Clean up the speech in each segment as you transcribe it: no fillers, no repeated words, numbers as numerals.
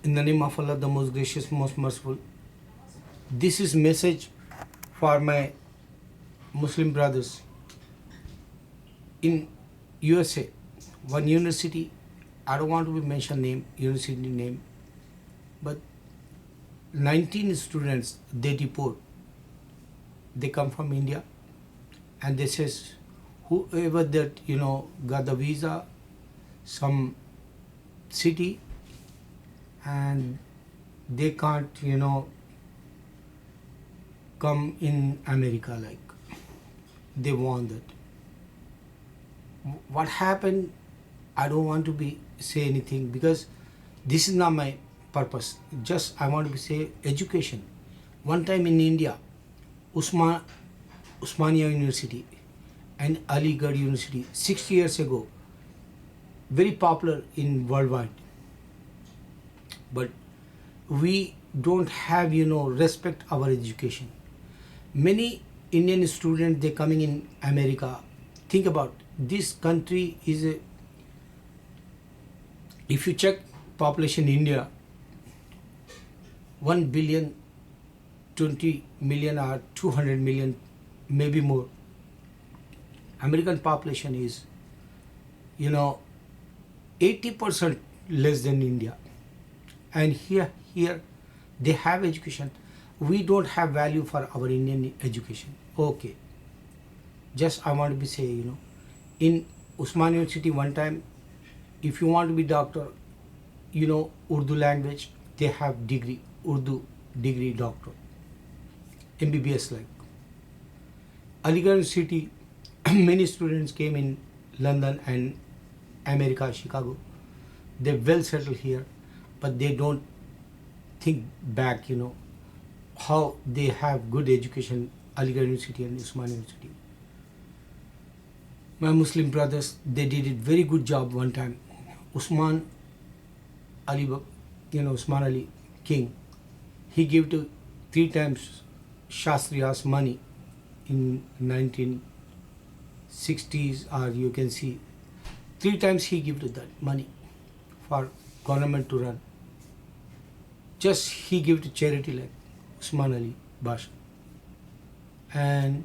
In the name of Allah, the most gracious, most merciful. This is message for my Muslim brothers. In USA, one university, I don't want to be mention name, university name, but 19 students they deport. They come from India, and they says whoever that got the visa, some city, and they can't come in America, like they want that. What happened, I don't want to be say anything because this is not my purpose. Just I want to be say education. One time in India, Usmania University and Aligarh University 60 years ago, very popular in worldwide, but we don't have respect our education. Many Indian students they coming in America. Think about this country is a, if you check population India, 1 billion 20 million or 200 million, maybe more. American population is 80% less than India, and here they have education. We don't have value for our Indian education. Okay, just I want to be say in Usman University one time, if you want to be doctor, Urdu language, they have degree, Urdu degree doctor, MBBS like. Aligarh University, many students came in London and America, Chicago. They well settled here, but they don't think back, how they have good education, Aligarh University and Usman University. My Muslim brothers, they did it very good job one time. Usman Ali, Usman Ali King, he gave to 3 times Shastriya's money in 1960s, or you can see 3 times he gave to that money for government to run. Just he gave to charity like Usman Ali Basha, and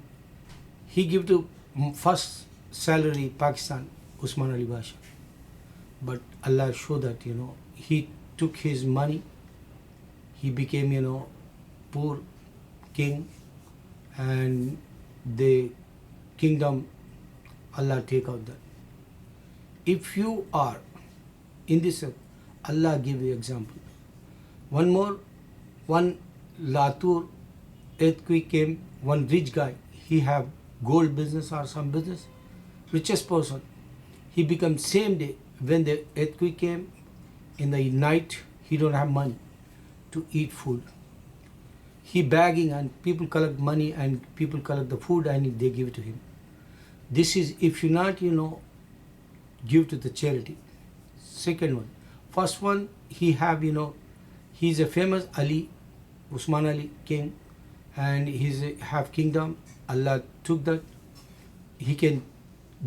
he gave to first salary Pakistan Usman Ali Basha. But Allah showed that he took his money, he became poor king, and the kingdom Allah take out that. If you are in this, Allah give you example. One more, one Latur earthquake came, one rich guy, he have gold business or some business, richest person, he become same day when the earthquake came, in the night he don't have money to eat food. He begging and people collect money and people collect the food and they give it to him. This is if you not give to the charity. Second one. First one, he have he's a famous Ali, Usman Ali king, and he's have kingdom. Allah took that. He can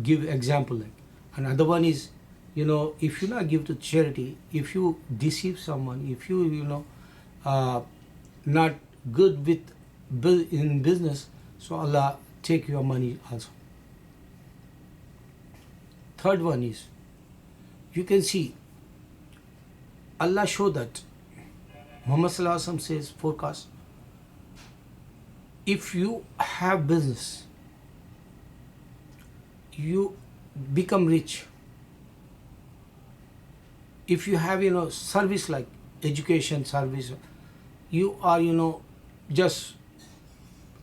give example like. Another one is if you not give to charity, if you deceive someone, if you not good with in business, so Allah take your money also. Third one is, you can see Allah show that Muhammad Sallallahu Alaihi Wasallam says forecast, if you have business, you become rich. If you have service like education service, you are just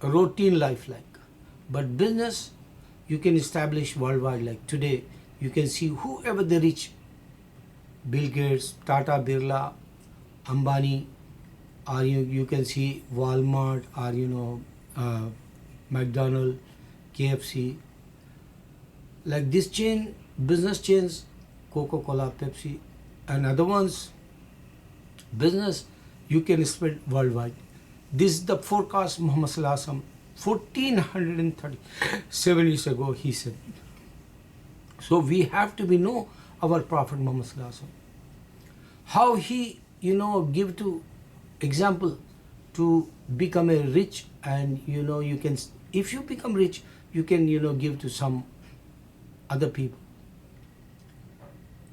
a routine life like. But business you can establish worldwide. Like today you can see whoever the rich, Bill Gates, Tata Birla, Ambani, or you can see Walmart, or McDonald, KFC, like this chain, business chains, Coca-Cola, Pepsi, and other ones, business you can spread worldwide. This is the forecast Muhammad Sallallahu Alaihi Wasallam 1437 years ago he said. So we have to be know our Prophet Muhammad Sallallahu Alaihi Wasallam, how he give to example to become a rich, and you can, if you become rich, you can give to some other people.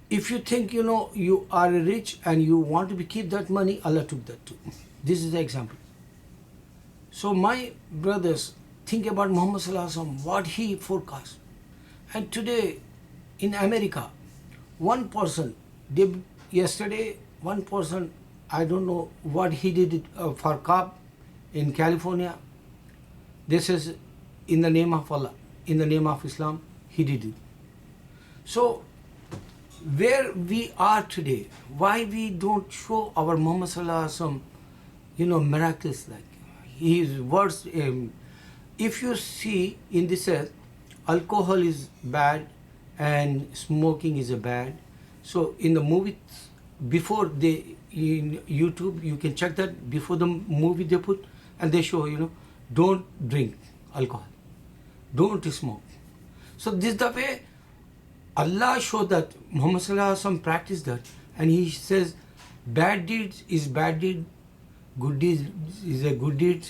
If you think you are rich and you want to keep that money, Allah took that too. This is the example. So my brothers, think about Muhammad Sallallahu Alaihi Wasallam, what he forecast. And today in America, one person, yesterday one person, I don't know what he did for cop in California. This is in the name of Allah, in the name of Islam, he did it. So where we are today, why we don't show our Muhammad Sallallahu Alaihi Wasallam, miracles like his words. If you see in this earth, alcohol is bad and smoking is a bad. So in the movies, before in YouTube, you can check that, before the movie they put, and they show, don't drink alcohol, don't smoke. So this is the way Allah showed that Muhammad Sallallahu Alaihi Wasallam practiced that, and he says, bad deeds is bad deed, good deeds is a good deed.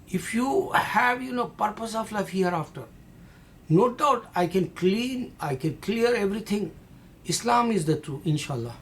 If you have purpose of life hereafter, no doubt I can clear everything. Islam is the truth, inshallah.